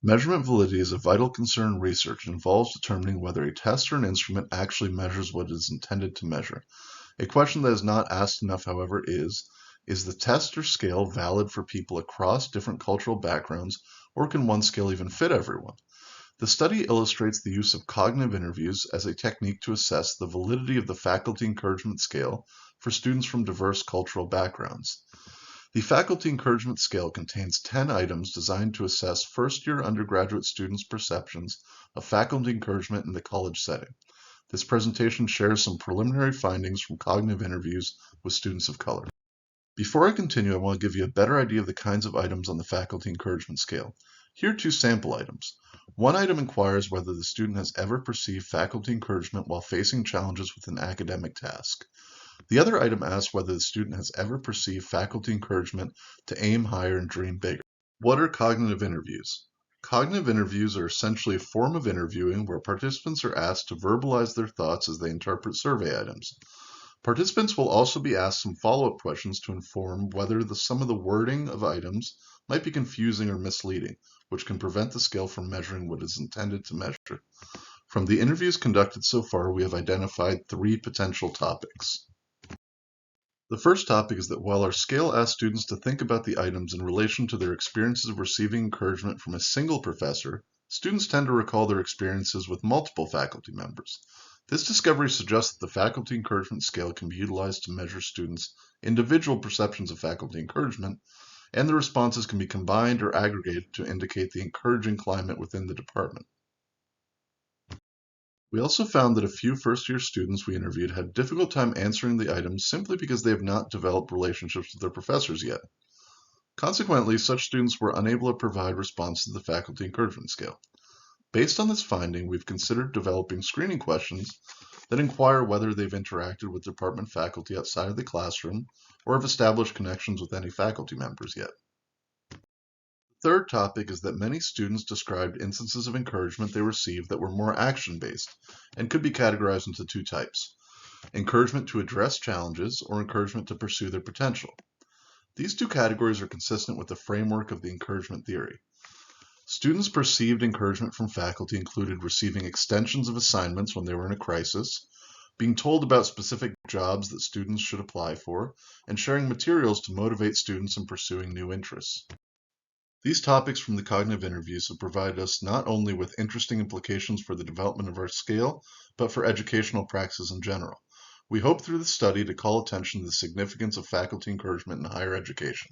Measurement validity is a vital concern in research and involves determining whether a test or an instrument actually measures what it is intended to measure. A question that is not asked enough, however, is the test or scale valid for people across different cultural backgrounds, or can one scale even fit everyone? The study illustrates the use of cognitive interviews as a technique to assess the validity of the faculty encouragement scale for students from diverse cultural backgrounds. The Faculty Encouragement Scale contains 10 items designed to assess first-year undergraduate students' perceptions of faculty encouragement in the college setting. This presentation shares some preliminary findings from cognitive interviews with students of color. Before I continue, I want to give you a better idea of the kinds of items on the Faculty Encouragement Scale. Here are two sample items. One item inquires whether the student has ever perceived faculty encouragement while facing challenges with an academic task. The other item asks whether the student has ever perceived faculty encouragement to aim higher and dream bigger. What are cognitive interviews? Cognitive interviews are essentially a form of interviewing where participants are asked to verbalize their thoughts as they interpret survey items. Participants will also be asked some follow-up questions to inform whether some of the wording of items might be confusing or misleading, which can prevent the scale from measuring what it is intended to measure. From the interviews conducted so far, we have identified 3 potential topics. The first topic is that while our scale asks students to think about the items in relation to their experiences of receiving encouragement from a single professor, students tend to recall their experiences with multiple faculty members. This discovery suggests that the faculty encouragement scale can be utilized to measure students' individual perceptions of faculty encouragement, and the responses can be combined or aggregated to indicate the encouraging climate within the department. We also found that a few first-year students we interviewed had a difficult time answering the items simply because they have not developed relationships with their professors yet. Consequently, such students were unable to provide response to the faculty encouragement scale. Based on this finding, we've considered developing screening questions that inquire whether they've interacted with department faculty outside of the classroom or have established connections with any faculty members yet. The third topic is that many students described instances of encouragement they received that were more action-based and could be categorized into 2 types: encouragement to address challenges or encouragement to pursue their potential. These 2 categories are consistent with the framework of the encouragement theory. Students' perceived encouragement from faculty included receiving extensions of assignments when they were in a crisis, being told about specific jobs that students should apply for, and sharing materials to motivate students in pursuing new interests. These topics from the cognitive interviews have provided us not only with interesting implications for the development of our scale, but for educational practices in general. We hope through this study to call attention to the significance of faculty encouragement in higher education.